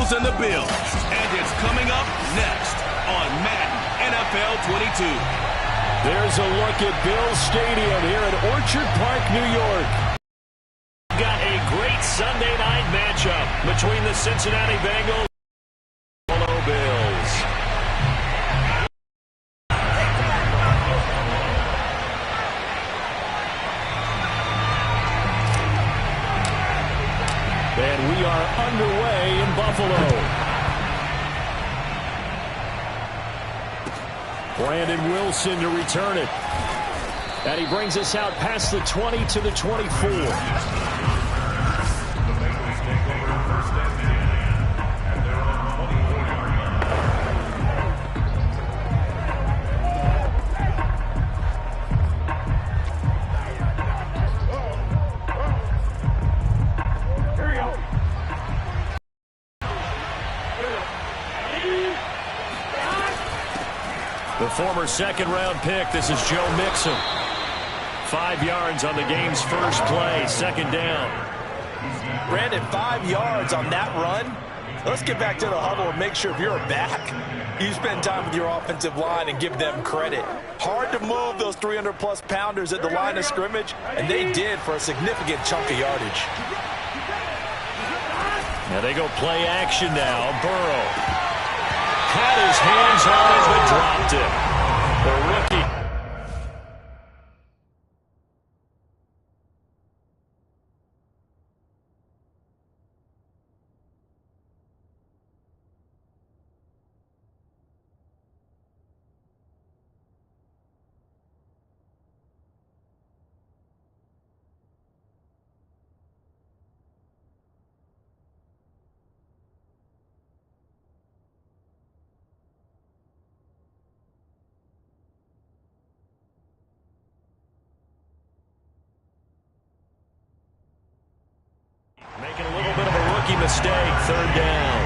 Bengals and the Bills. And it's coming up next on Madden NFL 22. There's a look at Bills Stadium here at Orchard Park, New York. Got a great Sunday night matchup between the Cincinnati Bengals and the Buffalo Bills. And we are underway in Buffalo. Brandon Wilson to return it. And he brings us out past the 20 to the 24. The former second-round pick, this is Joe Mixon. 5 yards on the game's first play, second down. Brandon, 5 yards on that run. Let's get back to the huddle and make sure if you're a back, you spend time with your offensive line and give them credit. Hard to move those 300-plus pounders at the line of scrimmage, and they did for a significant chunk of yardage. Now they go play action now. Burrow had his hands on it, but dropped it. The rookie. Making a little bit of a rookie mistake, third down.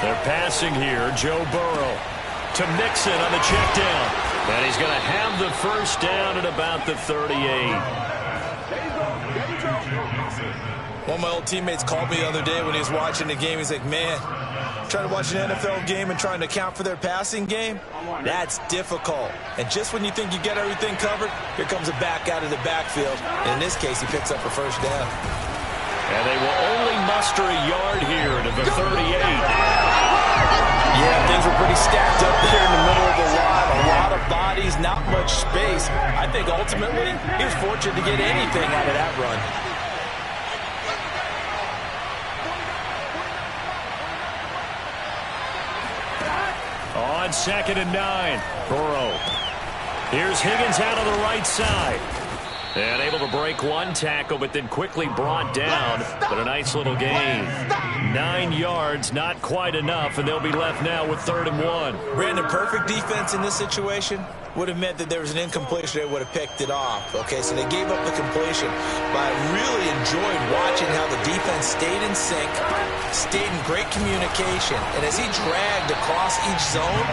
They're passing here, Joe Burrow to Mixon on the check down. And he's going to have the first down at about the 38. One of my old teammates called me the other day when he was watching the game. He's like, man, trying to watch an NFL game and trying to account for their passing game, that's difficult. And just when you think you get everything covered, here comes a back out of the backfield. And in this case, he picks up a first down. And they will only muster a yard here to the 38. Yeah, things were pretty stacked up there in the middle of the line. A lot of bodies, not much space. I think ultimately he was fortunate to get anything out of that run. On 2nd and 9, Burrow. Here's Higgins out on the right side. And able to break one tackle, but then quickly brought down. But a nice little gain. 9 yards, not quite enough, and they'll be left now with 3rd and 1. Brandon, perfect defense in this situation would have meant that there was an incompletion. They would have picked it off. Okay, so they gave up the completion. But I really enjoyed watching how the defense stayed in sync, stayed in great communication. And as he dragged across each zone,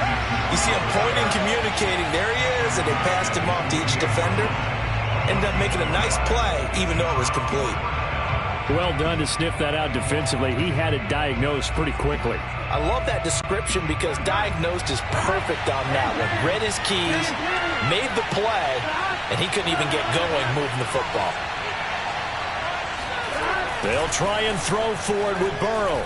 you see him pointing, communicating. There he is, and they passed him off to each defender. Ended up making a nice play, even though it was complete. Well done to sniff that out defensively. He had it diagnosed pretty quickly. I love that description because diagnosed is perfect on that one. Read his keys, made the play, and he couldn't even get going moving the football. They'll try and throw forward with Burrow.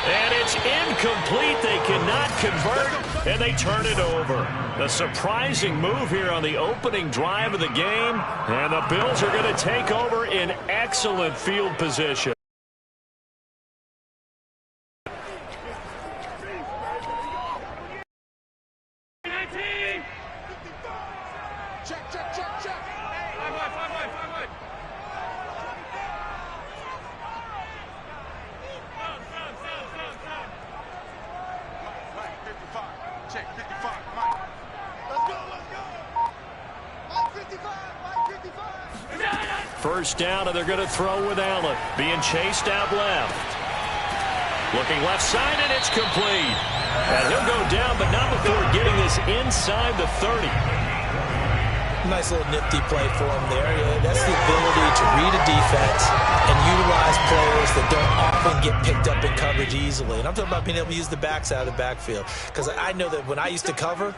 And it's incomplete. They cannot convert, and they turn it over. A surprising move here on the opening drive of the game, and the Bills are going to take over in excellent field position. Check 55, Mike. Let's go. Mike 55, Mike 55. first down, and they're going to throw with Allen. Being chased out left. Looking left side, and it's complete. And he'll go down, but not before getting this inside the 30. Nice little nifty play for him there. Yeah, that's the ability to read a defense and utilize players that don't often get picked up in coverage easily. And I'm talking about being able to use the backside of the backfield. Because I know that when I used to cover,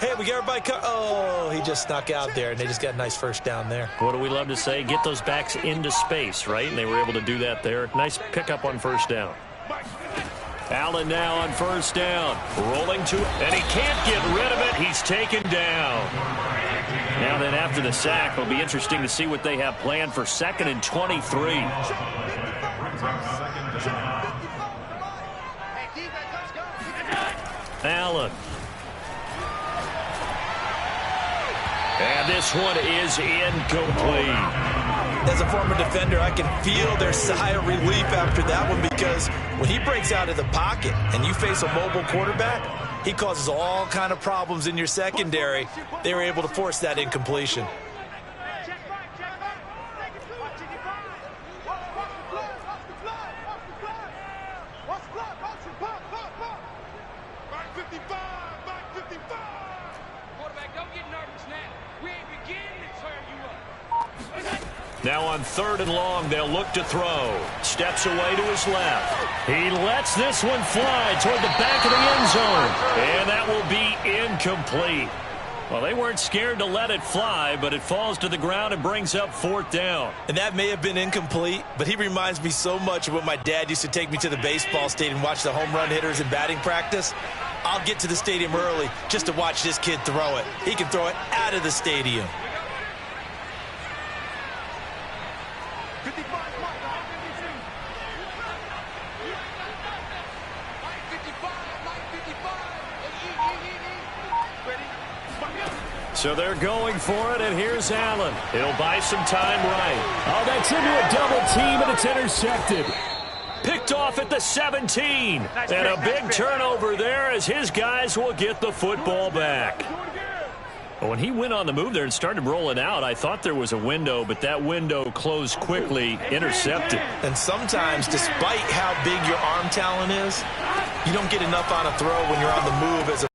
hey, we got everybody oh, he just snuck out there, and they just got a nice first down there. What do we love to say? Get those backs into space, right? And they were able to do that there. Nice pickup on first down. Allen now on first down. Rolling to, and he can't get rid of it. He's taken down. Now then, after the sack, it'll be interesting to see what they have planned for 2nd and 23. Allen. And this one is incomplete. As a former defender, I can feel their sigh of relief after that one, because when he breaks out of the pocket and you face a mobile quarterback, he causes all kind of problems in your secondary. They were able to force that incompletion. Now on 3rd and long, they'll look to throw. Steps away to his left. He lets this one fly toward the back of the end zone. And that will be incomplete. Well, they weren't scared to let it fly, but it falls to the ground and brings up 4th down. And that may have been incomplete, but he reminds me so much of when my dad used to take me to the baseball stadium and watch the home run hitters in batting practice. I'll get to the stadium early just to watch this kid throw it. He can throw it out of the stadium. So they're going for it, and here's Allen. He'll buy some time right. Oh, that's into a double team, and it's intercepted. Picked off at the 17. And a big turnover there as his guys will get the football back. When he went on the move there and started rolling out, I thought there was a window, but that window closed quickly, intercepted. And sometimes, despite how big your arm talent is, you don't get enough on a throw when you're on the move as a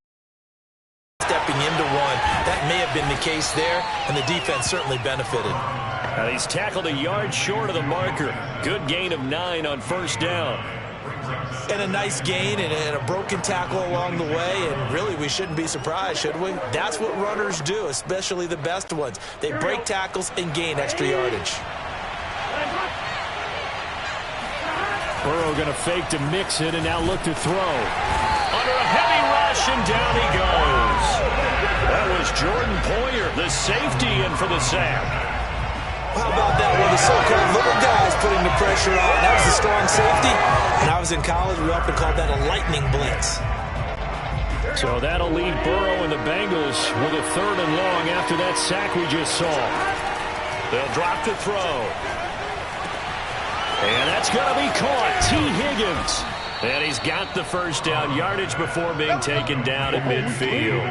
stepping into one. That may have been the case there, and the defense certainly benefited. Now he's tackled a yard short of the marker. Good gain of 9 on first down. And a nice gain and a broken tackle along the way, and really we shouldn't be surprised, should we? That's what runners do, especially the best ones. They break tackles and gain extra yardage. Burrow going to fake to mix it and now look to throw. Under a heavy rush, and down he goes. That was Jordan Poyer, the safety, in for the sack. How about that one? The so-called little guys putting the pressure on. That was the strong safety. When I was in college, we often called that a lightning blitz. So that'll leave Burrow and the Bengals with a 3rd and long after that sack we just saw. They'll drop to throw. And that's going to be caught. T. Higgins. And he's got the first down yardage before being taken down at midfield.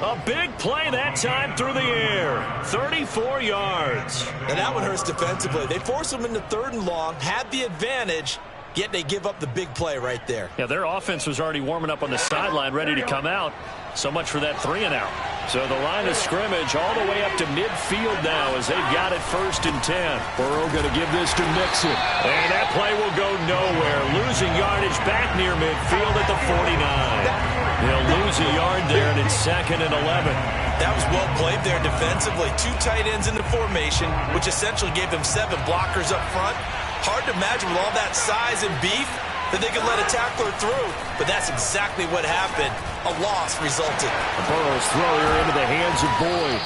A big play that time through the air. 34 yards. And that one hurts defensively. They force them into 3rd and long, had the advantage, yet they give up the big play right there. Yeah, their offense was already warming up on the sideline, ready to come out. So much for that 3 and out. So the line of scrimmage all the way up to midfield now as they've got it 1st and 10. Burrow going to give this to Mixon. And that play will go nowhere. Losing yardage back near midfield at the 49. They'll lose a yard there, and it's 2nd and 11. That was well played there defensively. 2 tight ends in the formation, which essentially gave them 7 blockers up front. Hard to imagine with all that size and beef that they could let a tackler through, but that's exactly what happened. A loss resulted. Burrow's throw here into the hands of Boyd.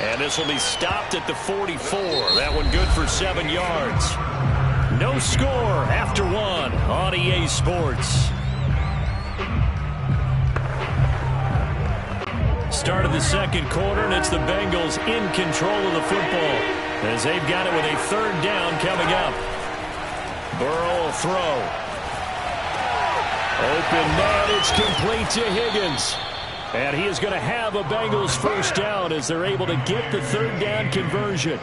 And this will be stopped at the 44. That one good for 7 yards. No score after 1 on EA Sports. Start of the 2nd quarter, and it's the Bengals in control of the football as they've got it with a 3rd down coming up. Burrow will throw. Open net, it's complete to Higgins. And he is going to have a Bengals first down as they're able to get the 3rd down conversion.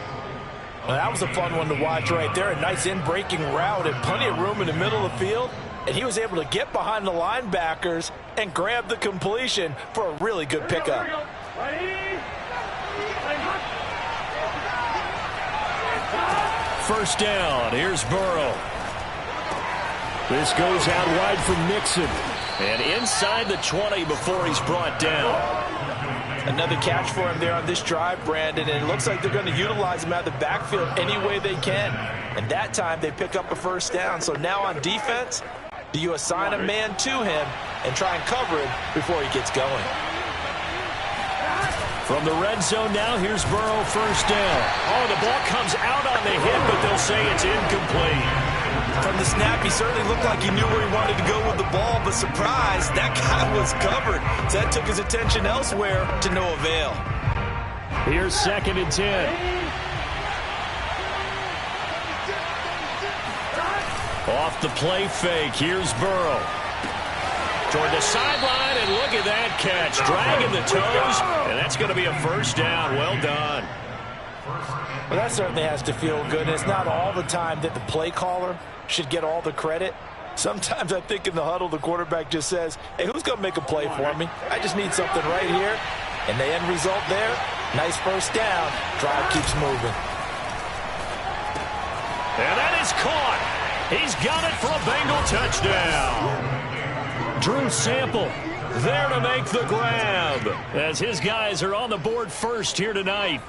Well, that was a fun one to watch right there. A nice in-breaking route and plenty of room in the middle of the field. And he was able to get behind the linebackers and grab the completion for a really good pickup. First down. Here's Burrow. This goes out wide for Mixon. And inside the 20 before he's brought down. Another catch for him there on this drive, Brandon, and it looks like they're going to utilize him out of the backfield any way they can. And that time they pick up a first down. So now on defense, do you assign a man to him and try and cover him before he gets going? From the red zone now, here's Burrow, first down. Oh, the ball comes out on the hit, but they'll say it's incomplete. From the snap, he certainly looked like he knew where he wanted to go with the ball, but surprise, that guy was covered. So that took his attention elsewhere to no avail. Here's 2nd and 10. Off the play fake, here's Burrow. Toward the sideline, and look at that catch. Dragging the toes, and that's going to be a first down. Well done. Well, that certainly has to feel good. It's not all the time that the play caller should get all the credit. Sometimes I think in the huddle, the quarterback just says, hey, who's going to make a play for me? I just need something right here. And the end result there, nice first down. Drive keeps moving. And that is caught. He's got it for a Bengal touchdown. Drew Sample there to make the grab as his guys are on the board first here tonight.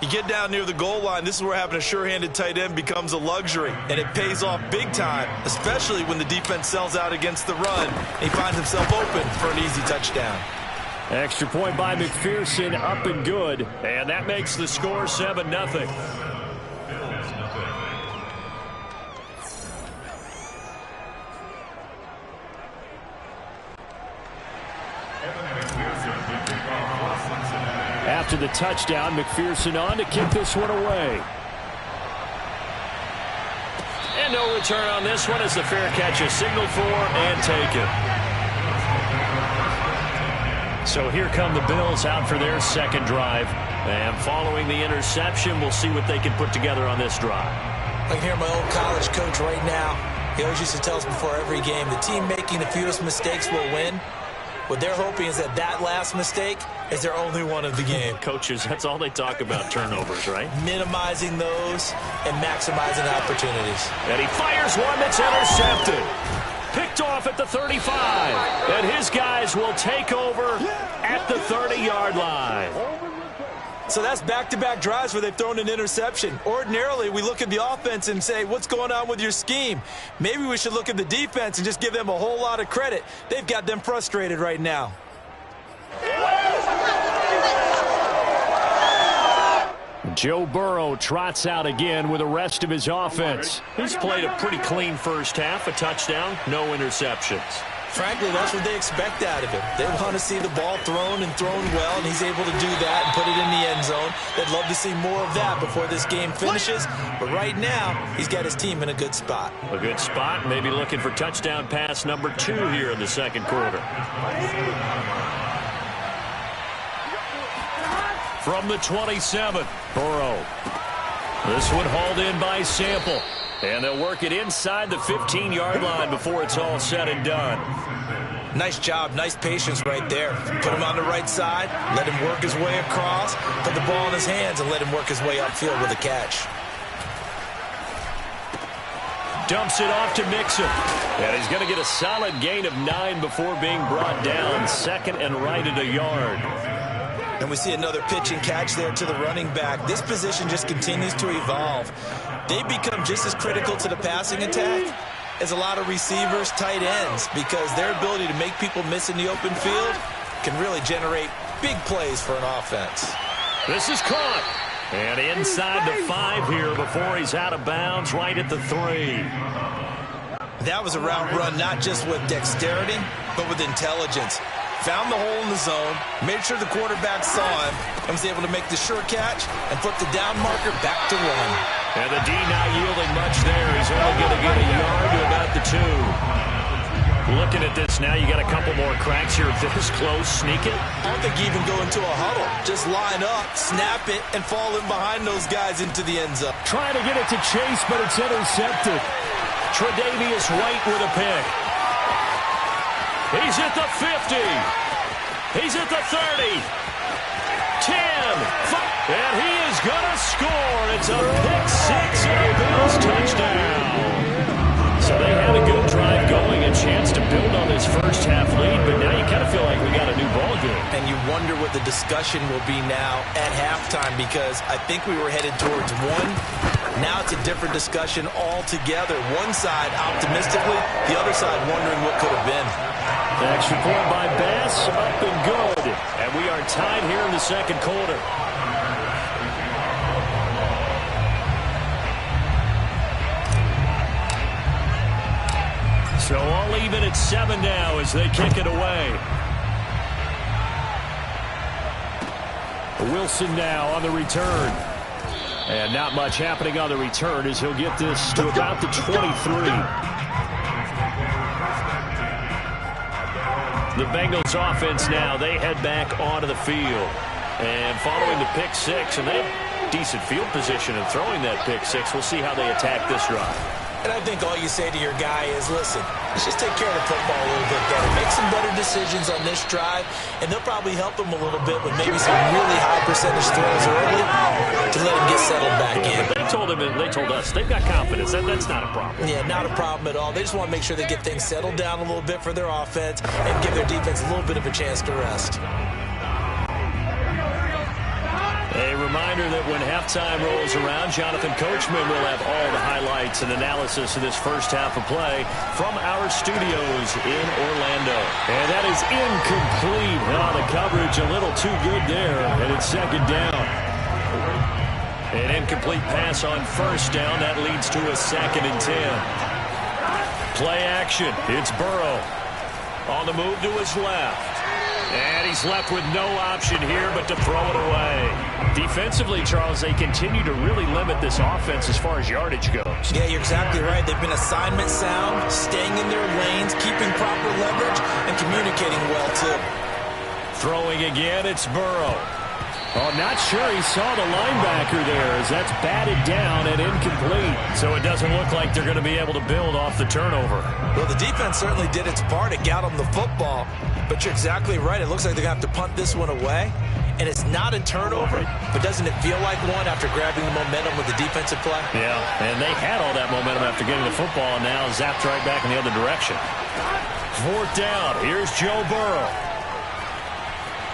You get down near the goal line, this is where having a sure-handed tight end becomes a luxury, and it pays off big time, especially when the defense sells out against the run. He finds himself open for an easy touchdown. Extra point by McPherson, up and good, and that makes the score 7-0. After the touchdown, McPherson on to kick this one away. And no return on this one as the fair catch is signaled for and taken. So here come the Bills out for their second drive. And following the interception, we'll see what they can put together on this drive. I can hear my old college coach right now. He always used to tell us before every game, the team making the fewest mistakes will win. What they're hoping is that that last mistake is their only one of the game. Coaches, that's all they talk about, turnovers, right? Minimizing those and maximizing opportunities. And he fires one that's intercepted. Picked off at the 35. And his guys will take over at the 30-yard line. So that's back-to-back drives where they've thrown an interception. Ordinarily, we look at the offense and say, what's going on with your scheme? Maybe we should look at the defense and just give them a whole lot of credit. They've got them frustrated right now. Joe Burrow trots out again with the rest of his offense. He's played a pretty clean first half, a touchdown, no interceptions. Frankly, that's what they expect out of him. They want to see the ball thrown and thrown well, and he's able to do that and put it in the end zone. They'd love to see more of that before this game finishes. But right now, he's got his team in a good spot. A good spot, maybe looking for touchdown pass number 2 here in the second quarter. From the 27, Burrow. This one hauled in by Sample. And they'll work it inside the 15-yard line before it's all said and done. Nice job, nice patience right there. Put him on the right side, let him work his way across, put the ball in his hands, and let him work his way upfield with a catch. Dumps it off to Mixon. And he's going to get a solid gain of 9 before being brought down. Second and right at a yard. And we see another pitch and catch there to the running back. This position just continues to evolve. They become just as critical to the passing attack as a lot of receivers, tight ends, because their ability to make people miss in the open field can really generate big plays for an offense. This is caught. And inside the 5 here before he's out of bounds right at the 3. That was a route run not just with dexterity, but with intelligence. Found the hole in the zone, made sure the quarterback saw him, and was able to make the sure catch and flip the down marker back to 1. And the D not yielding much there. He's only going to get a yard to about the 2. looking at this now. You got a couple more cracks here. This close, sneak it. I don't think you even go into a huddle. Just line up, snap it, and fall in behind those guys into the end zone. Trying to get it to Chase, but it's intercepted. Tre'Davious White with a pick. He's at the 50. He's at the 30. 10. 5. And he is going to score. It's a pick six and a Bills touchdown. So they had a good drive going, a chance to build on this first half lead, but now you kind of feel like we got a new ball game. And you wonder what the discussion will be now at halftime, because I think we were headed towards one. Now it's a different discussion altogether. One side optimistically, the other side wondering what could have been. The extra point by Bass, up and good. And we are tied here in the second quarter. So all even at 7 now as they kick it away. Wilson now on the return. And not much happening on the return as he'll get this to about the 23. The Bengals offense now, they head back onto the field. And following the pick six, and they have decent field position in throwing that pick six. We'll see how they attack this drive. And I think all you say to your guy is, listen, let's just take care of the football a little bit better. Make some better decisions on this drive, and they'll probably help him a little bit with maybe some really high percentage throws early to let him get settled back in. They told us they've got confidence. That's not a problem. Yeah, not a problem at all. They just want to make sure they get things settled down a little bit for their offense and give their defense a little bit of a chance to rest. A reminder that when halftime rolls around, Jonathan Coachman will have all the highlights and analysis of this first half of play from our studios in Orlando. And that is incomplete. Oh, the coverage a little too good there, and it's second down. An incomplete pass on first down. That leads to a 2nd and 10. Play action. It's Burrow on the move to his left. And he's left with no option here but to throw it away. Defensively, Charles, they continue to really limit this offense as far as yardage goes. Yeah, you're exactly right. They've been assignment sound, staying in their lanes, keeping proper leverage, and communicating well, too. Throwing again, it's Burrow. Oh, not sure he saw the linebacker there as that's batted down and incomplete. So it doesn't look like they're going to be able to build off the turnover. Well, the defense certainly did its part. It got them the football. But you're exactly right. It looks like they're going to have to punt this one away. And it's not a turnover, but doesn't it feel like one after grabbing the momentum with the defensive play? Yeah, and they had all that momentum after getting the football, and now zapped right back in the other direction. 4th down. Here's Joe Burrow.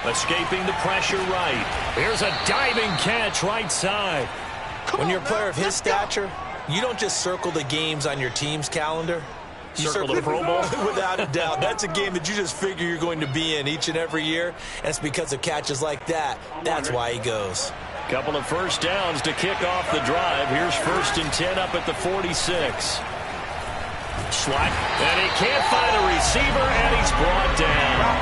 Escaping the pressure right. Here's a diving catch right side. When you're a player of his stature, you don't just circle the games on your team's calendar. You circle the Pro Bowl? Without a doubt. That's a game that you just figure you're going to be in each and every year. And it's because of catches like that. That's why he goes. Couple of first downs to kick off the drive. Here's 1st and 10 up at the 46. Slot. And he can't find a receiver, and he's brought down.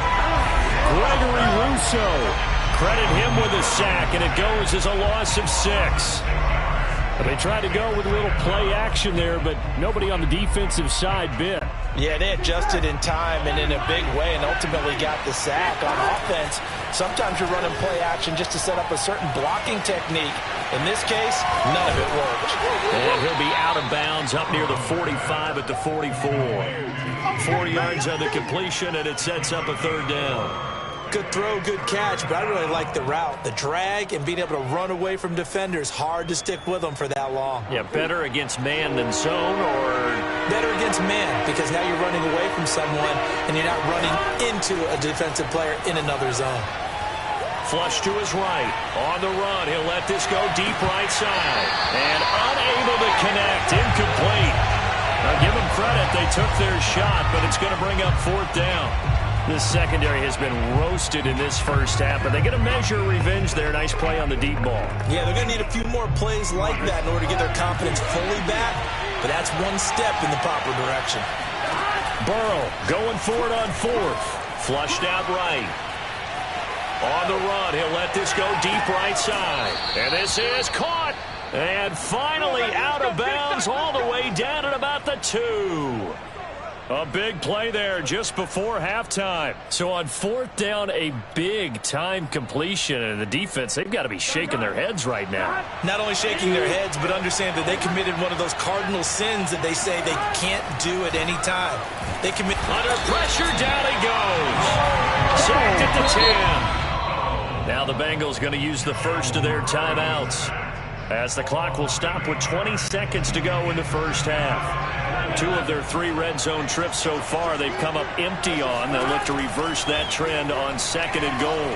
Gregory Rousseau. Credit him with a sack, and it goes as a loss of 6. They tried to go with a little play action there, but nobody on the defensive side bit. Yeah, they adjusted in time and in a big way and ultimately got the sack. On offense, sometimes you're running play action just to set up a certain blocking technique. In this case, none of it worked. And he'll be out of bounds up near the 45 at the 44. 4 yards on the completion, and it sets up a 3rd down. Good throw, good catch, but I really like the route. The drag and being able to run away from defenders, hard to stick with them for that long. Yeah, better against man than zone, or? Better against man, because now you're running away from someone and you're not running into a defensive player in another zone. Flush to his right. On the run, he'll let this go deep right side. And unable to connect, incomplete. Now give them credit, they took their shot, but it's going to bring up 4th down. This secondary has been roasted in this first half, but they're going to measure revenge there. Nice play on the deep ball. Yeah, they're going to need a few more plays like that in order to get their confidence fully back, but that's one step in the proper direction. Burrow going for it on 4th. Flushed out right. On the run, he'll let this go deep right side. And this is caught. And finally out of bounds all the way down at about the 2. A big play there just before halftime. So on fourth down, a big-time completion. And the defense, they've got to be shaking their heads right now. Not only shaking their heads, but understand that they committed one of those cardinal sins that they say they can't do at any time. They commit. Under pressure, down he goes. Sacked at the 10. Now the Bengals going to use the first of their timeouts, as the clock will stop with 20 seconds to go in the first half. 2 of their 3 red zone trips so far they've come up empty on. They'll look to reverse that trend on 2nd and goal.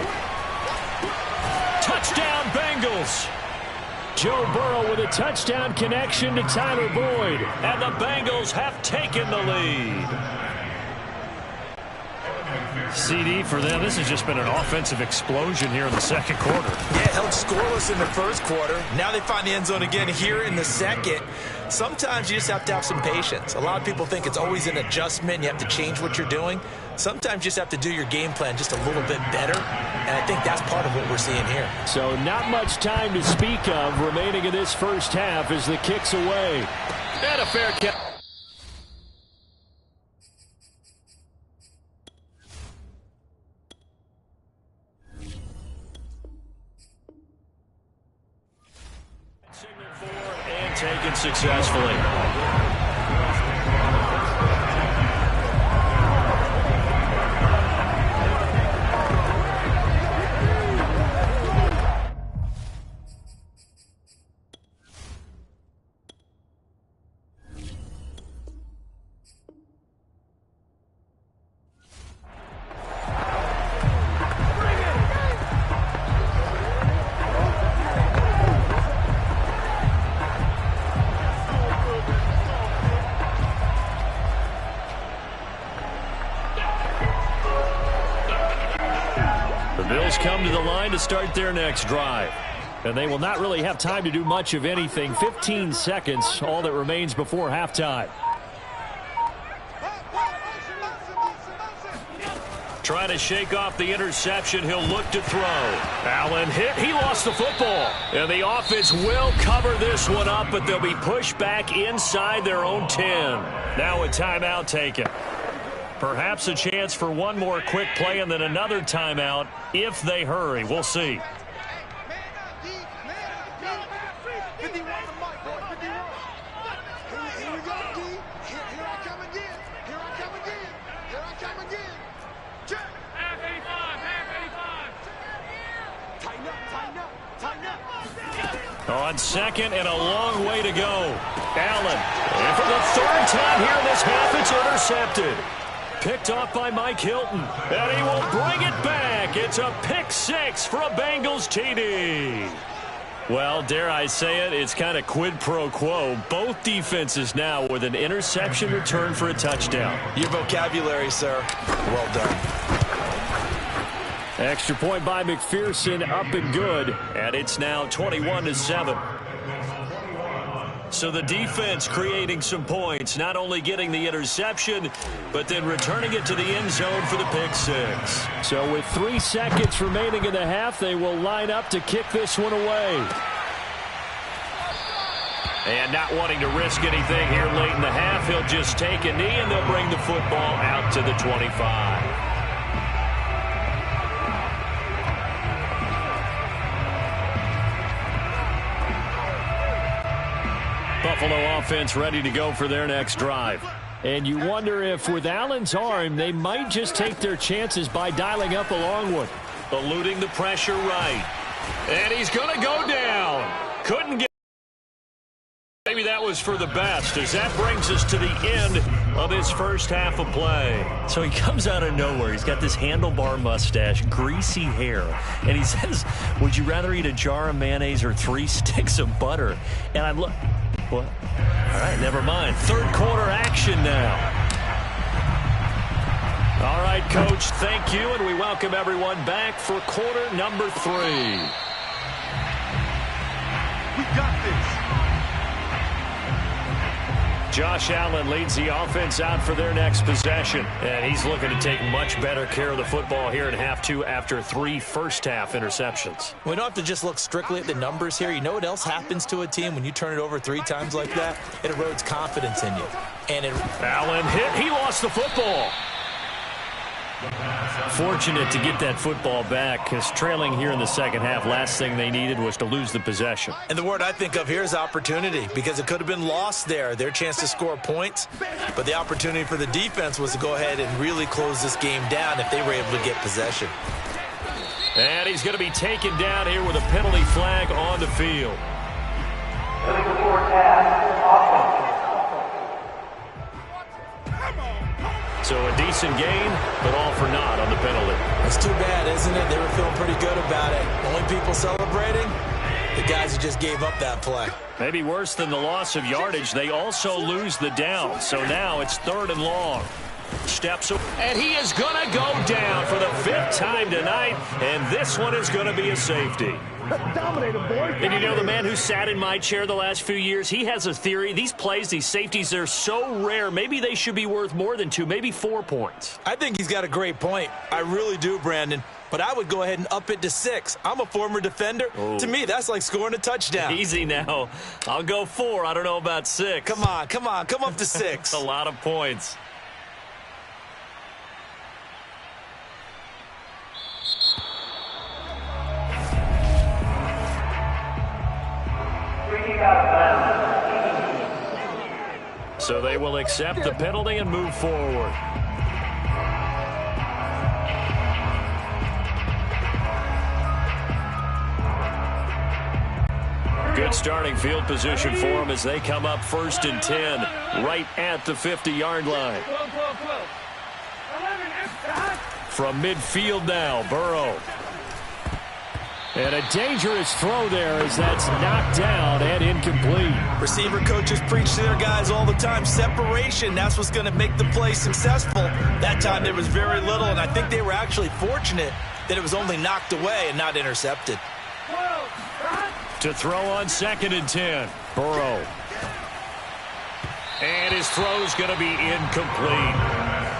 Touchdown Bengals! Joe Burrow with a touchdown connection to Tyler Boyd. And the Bengals have taken the lead. CD for them. This has just been an offensive explosion here in the second quarter. Yeah, held scoreless in the first quarter. Now they find the end zone again here in the second. Sometimes you just have to have some patience. A lot of people think it's always an adjustment. You have to change what you're doing. Sometimes you just have to do your game plan just a little bit better. And I think that's part of what we're seeing here. So not much time to speak of remaining in this first half as the kick's away. And a fair catch. Taken successfully. Come to the line to start their next drive. And they will not really have time to do much of anything. 15 seconds, all that remains before halftime. Trying to shake off the interception. He'll look to throw. Allen hit. He lost the football. And the offense will cover this one up, but they'll be pushed back inside their own 10. Now a timeout taken. Perhaps a chance for one more quick play and then another timeout if they hurry. We'll see. On second and a long way to go. Allen. And for the third time here in this half, it's intercepted. Picked off by Mike Hilton. And he will bring it back. It's a pick six for a Bengals TD. Well, dare I say it, it's kind of quid pro quo. Both defenses now with an interception return for a touchdown. Your vocabulary, sir. Well done. Extra point by McPherson, up and good. And it's now 21-7. So the defense creating some points, not only getting the interception, but then returning it to the end zone for the pick six. So with 3 seconds remaining in the half, they will line up to kick this one away. And not wanting to risk anything here late in the half, he'll just take a knee and they'll bring the football out to the 25. Buffalo offense ready to go for their next drive. And you wonder if with Allen's arm, they might just take their chances by dialing up a long one. Eluding the pressure right. And he's going to go down. Couldn't get. Maybe that was for the best, as that brings us to the end of his first half of play. So he comes out of nowhere. He's got this handlebar mustache, greasy hair. And he says, would you rather eat a jar of mayonnaise or 3 sticks of butter? And I look. What? All right, never mind. Third quarter action now. All right, Coach, thank you, and we welcome everyone back for quarter number 3. We got this. Josh Allen leads the offense out for their next possession. And he's looking to take much better care of the football here in half two after 3 first-half interceptions. We don't have to just look strictly at the numbers here. You know what else happens to a team when you turn it over 3 times like that? It erodes confidence in you. And Allen hit. He lost the football. Fortunate to get that football back, because trailing here in the second half, last thing they needed was to lose the possession. And the word I think of here is opportunity, because it could have been lost there, their chance to score points. But the opportunity for the defense was to go ahead and really close this game down if they were able to get possession. And he's going to be taken down here with a penalty flag on the field. So a decent gain, but all for naught on the penalty. It's too bad, isn't it? They were feeling pretty good about it. Only people celebrating, the guys who just gave up that play. Maybe worse than the loss of yardage, they also lose the down. So now it's 3rd and long. Steps up, and he is going to go down for the 5th time tonight, and this one is going to be a safety. And you know, the man who sat in my chair the last few years, he has a theory. These plays, these safeties, they're so rare. Maybe they should be worth more than 2, maybe 4 points. I think he's got a great point. I really do, Brandon. But I would go ahead and up it to 6. I'm a former defender. Oh. To me, that's like scoring a touchdown. Easy now. I'll go 4. I don't know about 6. Come on. Come up to 6. A lot of points. So they will accept the penalty and move forward. Good starting field position for them as they come up 1st and 10, right at the 50-yard line. From midfield now, Burrow. And a dangerous throw there as that's knocked down and incomplete. Receiver coaches preach to their guys all the time. Separation, that's what's going to make the play successful. That time there was very little, and I think they were actually fortunate that it was only knocked away and not intercepted. To throw on 2nd and 10, Burrow. And his throw's going to be incomplete.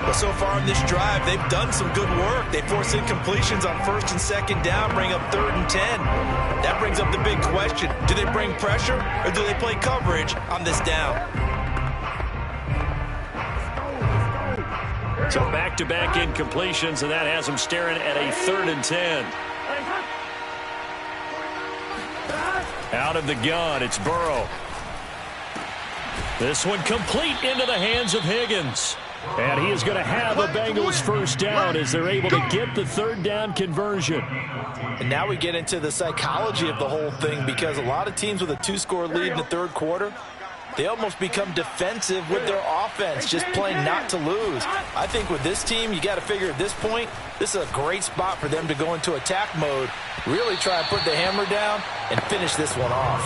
Well, so far in this drive, they've done some good work. They force incompletions on 1st and 2nd down, bring up 3rd and 10. That brings up the big question. Do they bring pressure or do they play coverage on this down? So back-to-back incompletions, and that has them staring at a 3rd and 10. Out of the gun, it's Burrow. This one complete into the hands of Higgins. And he is going to have a Bengals 1st down as they're able to get the 3rd down conversion. And now we get into the psychology of the whole thing, because a lot of teams with a 2-score lead in the 3rd quarter, they almost become defensive with their offense, just playing not to lose. I think with this team, you got to figure at this point, this is a great spot for them to go into attack mode, really try and put the hammer down and finish this one off.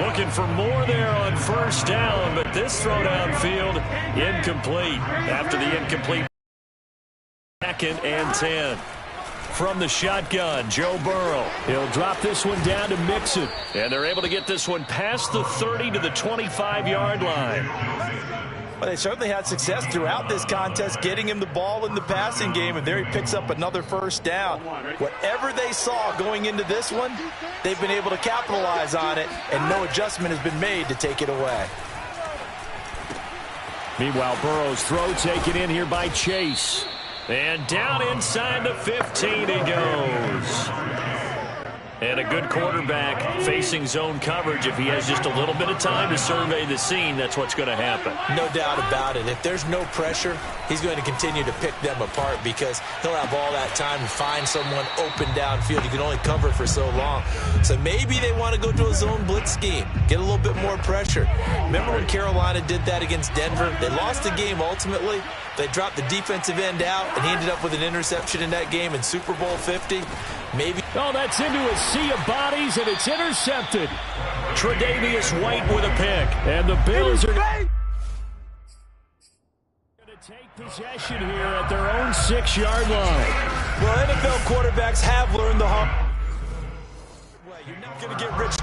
Looking for more there on 1st down, but this throw downfield incomplete after the incomplete 2nd and 10. From the shotgun, Joe Burrow. He'll drop this one down to Mixon. And they're able to get this one past the 30 to the 25-yard line. Well, they certainly had success throughout this contest, getting him the ball in the passing game, and there he picks up another 1st down. Whatever they saw going into this one, they've been able to capitalize on it, and no adjustment has been made to take it away. Meanwhile, Burrow's throw taken in here by Chase. And down inside the 15 he goes. And a good quarterback facing zone coverage. If he has just a little bit of time to survey the scene, that's what's going to happen. No doubt about it. If there's no pressure, he's going to continue to pick them apart, because he'll have all that time to find someone open downfield. You can only cover for so long. So maybe they want to go to a zone blitz scheme, get a little bit more pressure. Remember when Carolina did that against Denver? They lost the game ultimately. They dropped the defensive end out, and he ended up with an interception in that game in Super Bowl 50. Maybe. Oh, that's into a sea of bodies, and it's intercepted. Tre'Davious White with a pick. And the Bills are going to take possession here at their own 6-yard line. Well, NFL quarterbacks have learned the hard way. You're not going to get rich.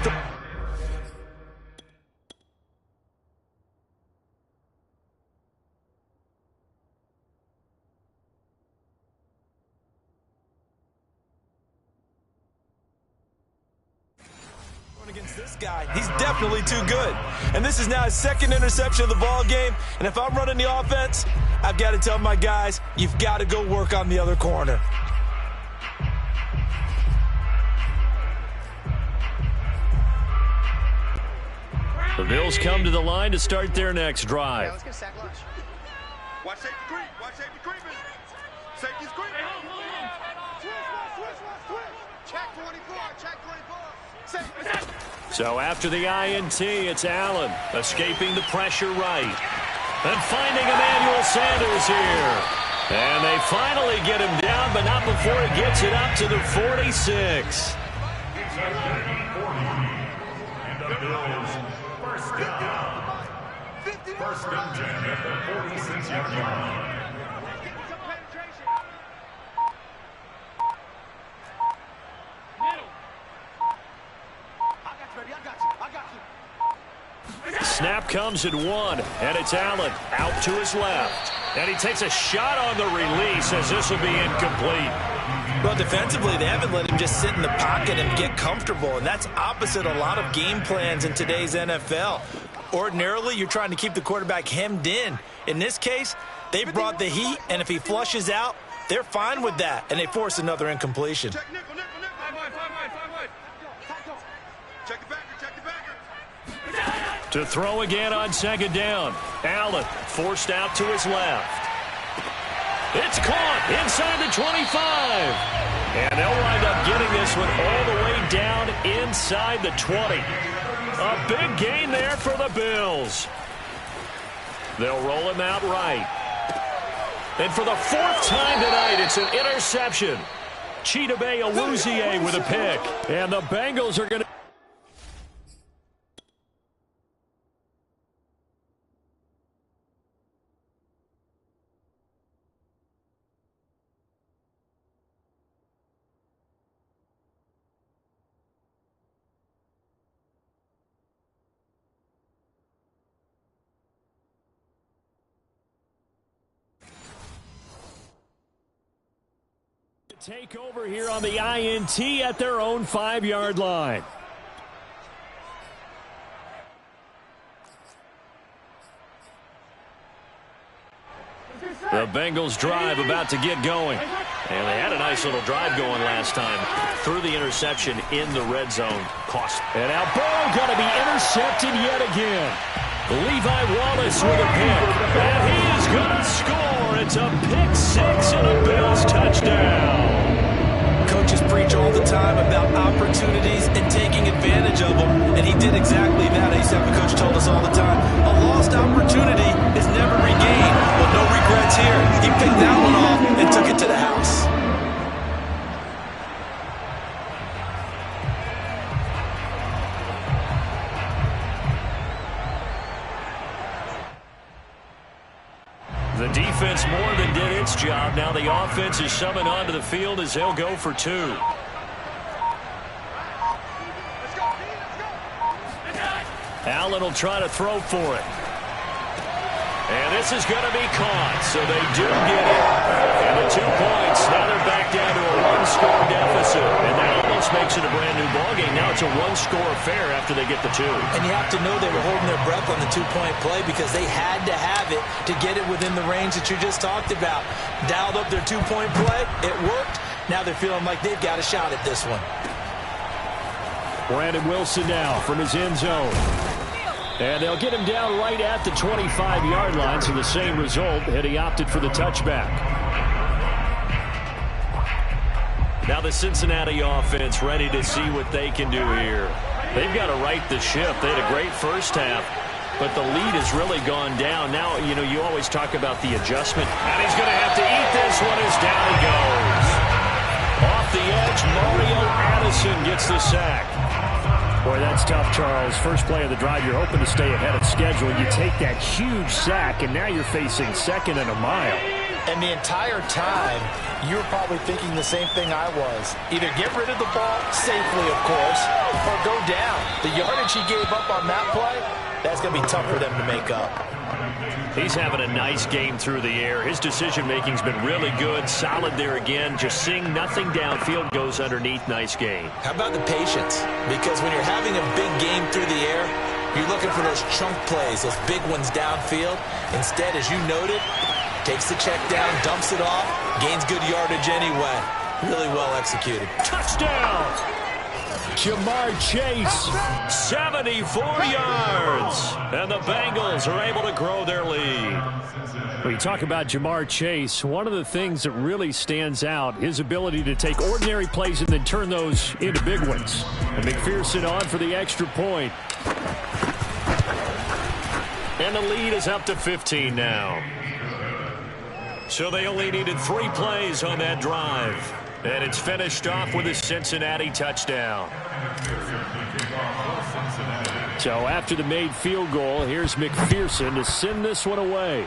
against this guy. He's definitely too good. And this is now his second interception of the ball game. And if I'm running the offense, I've got to tell my guys, you've got to go work on the other corner. The Bills come to the line to start their next drive. Let's get a sack lunch. Watch safety creep. Watch safety creeping. Safety's creeping. Switch. Check 24. Check 24. Safety. So after the INT, it's Allen escaping the pressure right. And finding Emmanuel Sanders here. And they finally get him down, but not before he gets it up to the 46. First and 10 at the 46-yard line. Snap comes at 1, and it's Allen out to his left. And he takes a shot on the release as this will be incomplete. Well, defensively, they haven't let him just sit in the pocket and get comfortable, and that's opposite a lot of game plans in today's NFL. Ordinarily, you're trying to keep the quarterback hemmed in. In this case, they brought the heat, and if he flushes out, they're fine with that, and they force another incompletion. Check nickel. 5-wide. Check the backer. To throw again on second down. Allen forced out to his left. It's caught inside the 25. And they'll wind up getting this one all the way down inside the 20. A big gain there for the Bills. They'll roll him out right. And for the fourth time tonight, it's an interception. Chidobe Awuzie with a pick. And the Bengals are going to... take over here on the INT at their own 5-yard line. The Bengals drive about to get going. And they had a nice little drive going last time. Through the interception in the red zone. Cost. And now Burrow going to be intercepted yet again. Levi Wallace with a pick. And he is going to score. It's a pick six and a Bills touchdown. Coaches preach all the time about opportunities and taking advantage of them, and he did exactly that. I used to have a coach told us all the time, a lost opportunity is never regained. Well, no regrets here. He picked that one off and took it to the house. The defense more than did its job. Now the offense is summoned onto the field as they'll go for two. Allen will try to throw for it. And this is going to be caught, so they do get it. And the 2 points, now they're back down to a 1-score deficit. And that almost makes it a brand-new ballgame. Now it's a 1-score affair after they get the 2. And you have to know they were holding their breath on the 2-point play because they had to have it to get it within the range that you just talked about. Dialed up their 2-point play. It worked. Now they're feeling like they've got a shot at this one. Brandon Wilson now from his end zone. And they'll get him down right at the 25-yard line, so the same result, and he opted for the touchback. Now the Cincinnati offense ready to see what they can do here. They've got to right the ship. They had a great first half, but the lead has really gone down. Now, you know, you always talk about the adjustment. And he's going to have to eat this one as down he goes. Off the edge, Mario Addison gets the sack. Boy, that's tough, Charles. First play of the drive, you're hoping to stay ahead of schedule. You take that huge sack, and now you're facing second and a mile. And the entire time, you were probably thinking the same thing I was. Either get rid of the ball safely, of course, or go down. The yardage he gave up on that play, that's going to be tough for them to make up. He's having a nice game through the air. His decision-making's been really good. Solid there again. Just seeing nothing downfield goes underneath. Nice game. How about the patience? Because when you're having a big game through the air, you're looking for those chunk plays, those big ones downfield. Instead, as you noted, takes the check down, dumps it off, gains good yardage anyway. Really well executed. Touchdown! Jamar Chase, 74 yards. And the Bengals are able to grow their lead. When you talk about Jamar Chase, one of the things that really stands out, his ability to take ordinary plays and then turn those into big ones. And McPherson on for the extra point. And the lead is up to 15 now. So they only needed 3 plays on that drive. And it's finished off with a Cincinnati touchdown. So after the made field goal, here's McPherson to send this one away.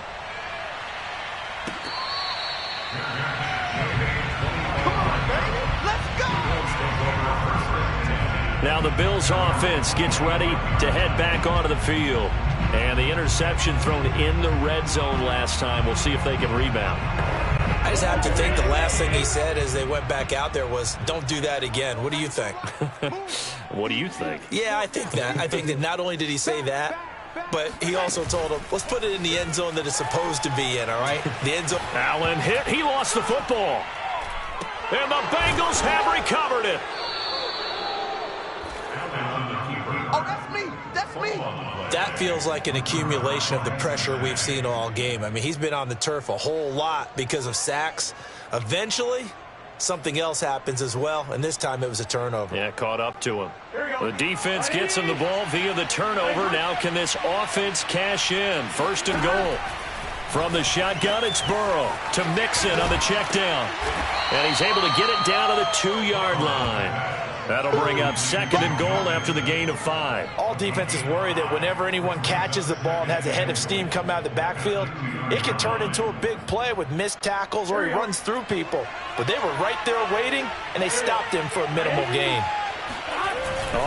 Now the Bills offense gets ready to head back onto the field. And the interception thrown in the red zone last time. We'll see if they can rebound. I just have to think the last thing he said as they went back out there was, don't do that again. What do you think? What do you think? Yeah, I think that. I think that not only did he say that, but he also told him, let's put it in the end zone that it's supposed to be in, all right? The end zone. Allen hit. He lost the football. And the Bengals have recovered it. Oh, that's me. That's me. That feels like an accumulation of the pressure we've seen all game. I mean, he's been on the turf a whole lot because of sacks. Eventually, something else happens as well, and this time it was a turnover. Yeah, caught up to him. The defense gets him the ball via the turnover. Now can this offense cash in? 1st and goal. From the shotgun, it's Burrow to Mixon on the check down. And he's able to get it down to the 2-yard line. That'll bring up 2nd and goal after the gain of 5. All defenses worry that whenever anyone catches the ball and has a head of steam come out of the backfield, it can turn into a big play with missed tackles or he runs through people. But they were right there waiting, and they stopped him for a minimal gain.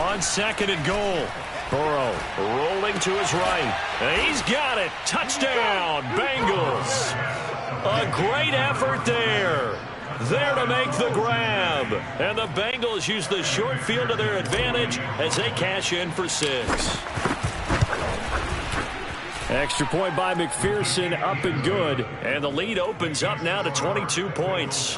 On 2nd and goal, Burrow rolling to his right. And he's got it. Touchdown, Bengals. A great effort there. There to make the grab. And the Bengals use the short field to their advantage as they cash in for 6. Extra point by McPherson, up and good. And the lead opens up now to 22 points.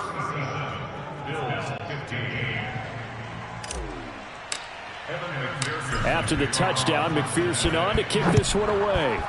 After the touchdown, McPherson on to kick this one away.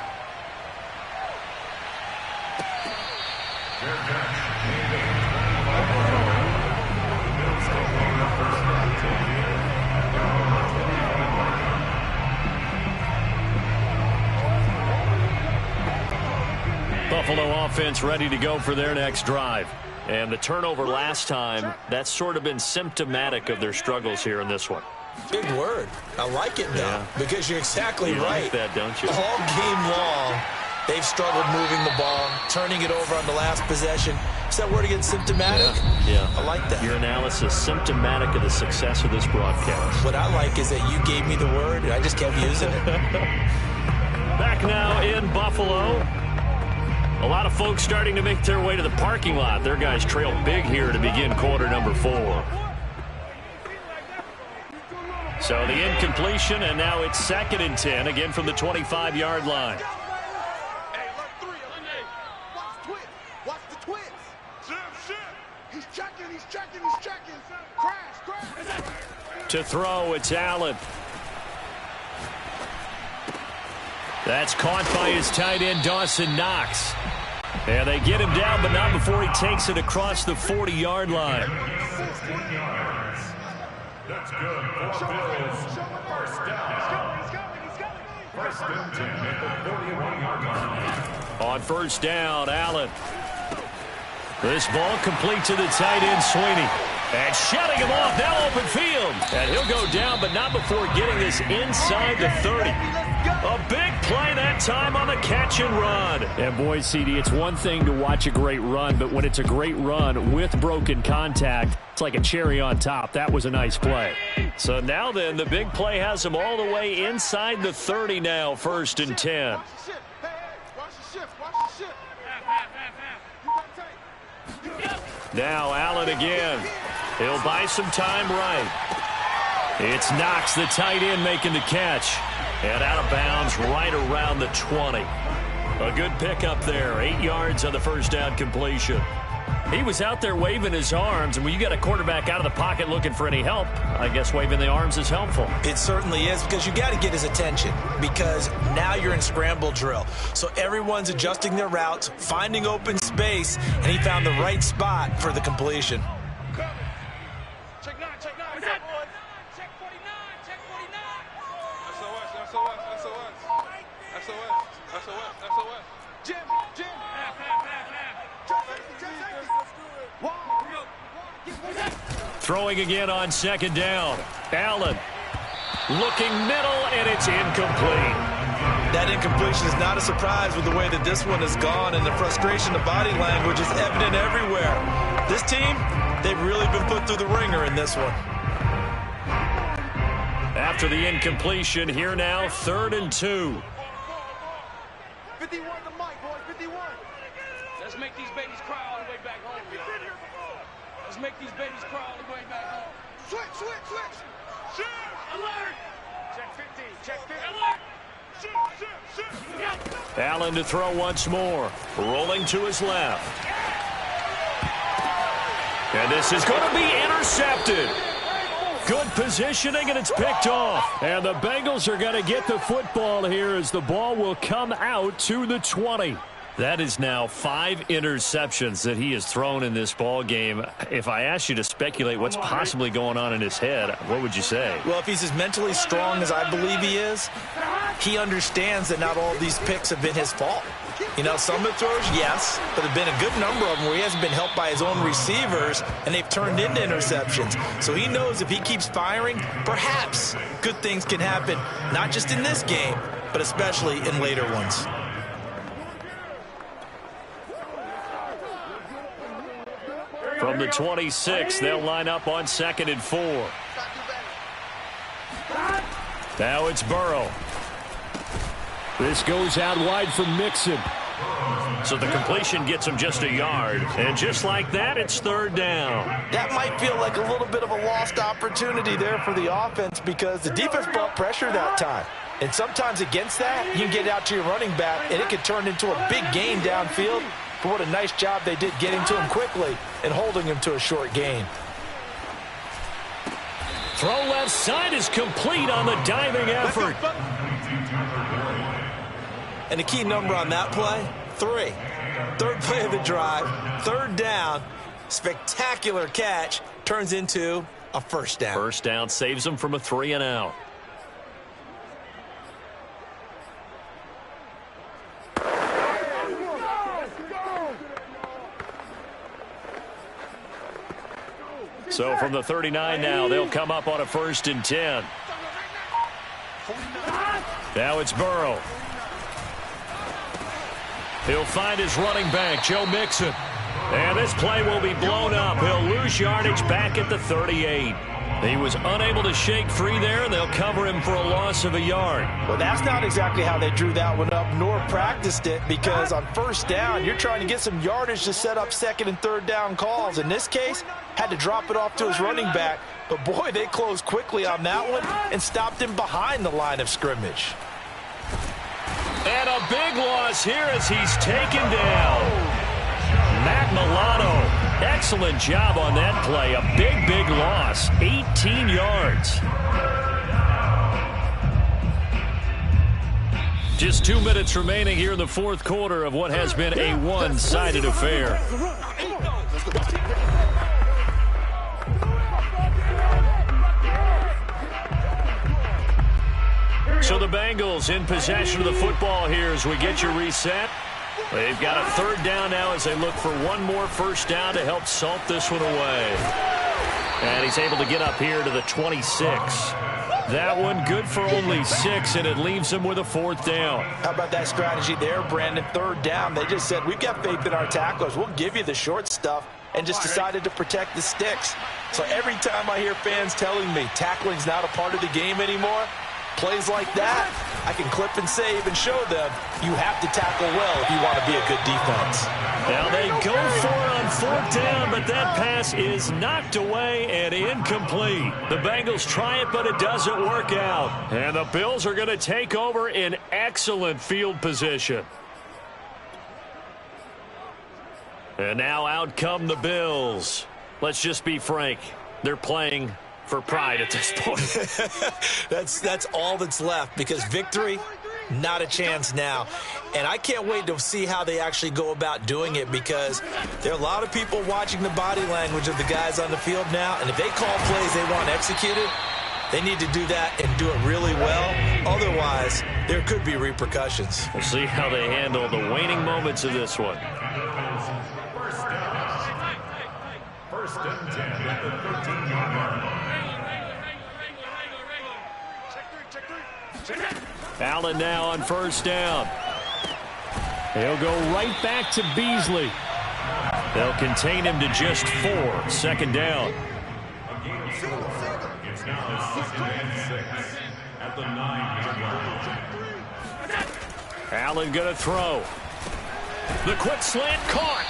Buffalo offense ready to go for their next drive. And the turnover last time, that's sort of been symptomatic of their struggles here in this one. Big word. I like it, though, because you're exactly you right. Like that, don't you? All game long, they've struggled moving the ball, turning it over on the last possession. Is that word again, symptomatic? Yeah. I like that. Your analysis, symptomatic of the success of this broadcast. What I like is that you gave me the word, and I just kept using it. Back now in Buffalo. A lot of folks starting to make their way to the parking lot. Their guys trail big here to begin quarter number 4. So the incompletion, and now it's 2nd and 10, again from the 25-yard line. Hey, look, 3, eliminate. Watch the twist. Watch the twist. Shit. He's checking. He's checking. Crash. To throw, it's Allen. That's caught by his tight end, Dawson Knox. And they get him down, but not before he takes it across the 40-yard line. That's good for Bills. 1st down. 1st and 10 at the 41-yard line. On 1st down, Allen. This ball complete to the tight end, Sweeney. And shutting him off, now open field. And he'll go down, but not before getting this inside the 30. A big play that time on the catch and run. And boy, CD, it's one thing to watch a great run, but when it's a great run with broken contact, it's like a cherry on top. That was a nice play. So now then, the big play has him all the way inside the 30 now, 1st and 10. Now Allen again. He'll buy some time right. It's Knox, the tight end, making the catch. And out of bounds right around the 20. A good pickup there. 8 yards on the first down completion. He was out there waving his arms, and when you got a quarterback out of the pocket looking for any help, I guess waving the arms is helpful. It certainly is, because you got to get his attention, because now you're in scramble drill. So everyone's adjusting their routes, finding open space, and he found the right spot for the completion. Check 9, check 9. What's up, boys? Check 49, check 49. SOS, SOS, SOS. SOS, SOS, SOS. Jim, Jim. Half. Throwing again on second down. Allen looking middle, and it's incomplete. That incompletion is not a surprise with the way that this one has gone, and the frustration of body language is evident everywhere. This team, they've really been put through the ringer in this one. After the incompletion, here now, 3rd and 2. 51 the mic, boys, 51. Let's make these babies cry all the way back home, y'all. Let's make these babies cry all the way back home. Switch. Shift. Alert. Check 50, check 50. Alert. Shift. Allen to throw once more. Rolling to his left. And this is going to be intercepted. Good positioning, and it's picked off. And the Bengals are going to get the football here as the ball will come out to the 20. That is now 5 interceptions that he has thrown in this ball game. If I asked you to speculate what's possibly going on in his head, what would you say? Well, if he's as mentally strong as I believe he is, he understands that not all these picks have been his fault. You know, some of the throws, yes, but there have been a good number of them where he hasn't been helped by his own receivers, and they've turned into interceptions. So he knows if he keeps firing, perhaps good things can happen, not just in this game, but especially in later ones. From the 26, they'll line up on 2nd and 4. Now it's Burrow. This goes out wide for Mixon. So the completion gets him just a yard. And just like that, it's 3rd down. That might feel like a little bit of a lost opportunity there for the offense, because the defense brought pressure that time. And sometimes against that, you can get out to your running back, and it could turn into a big gain downfield. But what a nice job they did getting to him quickly and holding him to a short gain. Throw left side is complete on the diving effort. And the key number on that play, 3. 3rd play of the drive, 3rd down, spectacular catch, turns into a 1st down. 1st down saves them from a 3 and out. So from the 39 now, they'll come up on a 1st and 10. Now it's Burrow. He'll find his running back, Joe Mixon. And this play will be blown up. He'll lose yardage back at the 38. He was unable to shake free there, and they'll cover him for a loss of a yard. Well, that's not exactly how they drew that one up, nor practiced it, because on 1st down, you're trying to get some yardage to set up 2nd and 3rd down calls. In this case, had to drop it off to his running back. But, boy, they closed quickly on that one and stopped him behind the line of scrimmage. And a big loss here as he's taken down. Matt Milano. Excellent job on that play. A big loss. 18 yards. Just 2 minutes remaining here in the 4th quarter of what has been a one-sided affair. So the Bengals in possession of the football here as we get you reset. They've got a 3rd down now as they look for one more 1st down to help salt this one away. And he's able to get up here to the 26. That one good for only 6, and it leaves him with a 4th down. How about that strategy there, Brandon? 3rd down, they just said, we've got faith in our tacklers. We'll give you the short stuff, and just decided to protect the sticks. So every time I hear fans telling me tackling's not a part of the game anymore, plays like that, I can clip and save and show them you have to tackle well if you want to be a good defense. Now they go for it on fourth down, but that pass is knocked away and incomplete. The Bengals try it, but it doesn't work out. And the Bills are going to take over in excellent field position. And now out come the Bills. Let's just be frank. They're playing for pride at this point. That's all that's left, because victory, not a chance now. And I can't wait to see how they actually go about doing it, because there are a lot of people watching the body language of the guys on the field now, and if they call plays they want executed, they need to do that and do it really well. Otherwise, there could be repercussions. We'll see how they handle the waning moments of this one. First and 10 at the 13-yard line. Allen now on first down. He'll go right back to Beasley. They'll contain him to just 4. Second down. A gain of 4. It's now 2nd and 6 at the 9-yard line. Allen going to throw. The quick slant caught.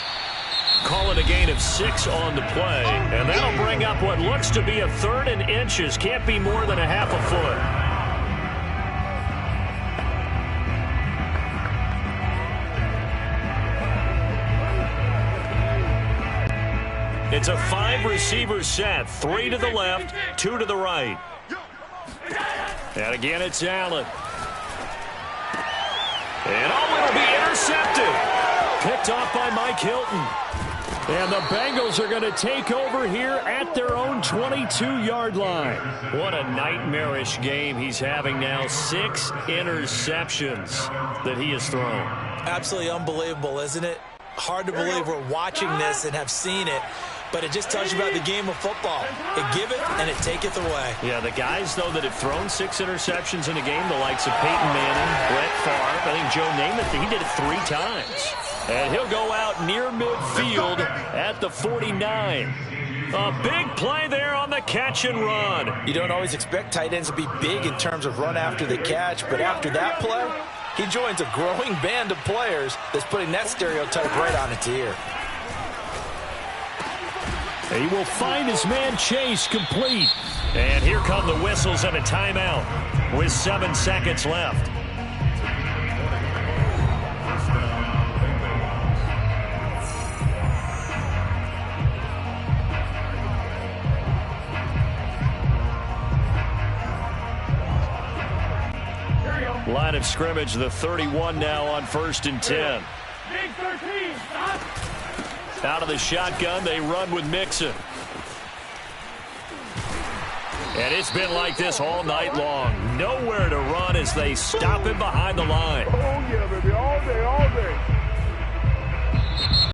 Call it a gain of 6 on the play. And that'll bring up what looks to be a 3rd and inches. Can't be more than a half a foot. It's a 5-receiver set. 3 to the left, 2 to the right. And again, it's Allen. And it'll be intercepted. Picked off by Mike Hilton. And the Bengals are going to take over here at their own 22-yard line. What a nightmarish game he's having now. 6 interceptions that he has thrown. Absolutely unbelievable, isn't it? Hard to believe we're watching this and have seen it, but it just tells you about the game of football. It giveth and it taketh away. Yeah, the guys, though, that have thrown 6 interceptions in a game, the likes of Peyton Manning, Brett Favre, I think Joe Namath, he did it 3 times. And he'll go out near midfield at the 49. A big play there on the catch and run. You don't always expect tight ends to be big in terms of run after the catch, but after that play, he joins a growing band of players that's putting that stereotype right on its ear. He will find his man Chase complete. And here come the whistles and a timeout with 7 seconds left. Line of scrimmage, the 31 now on 1st and 10. Out of the shotgun, they run with Mixon. And it's been like this all night long. Nowhere to run as they stop him behind the line. Oh, yeah, baby, all day, all day.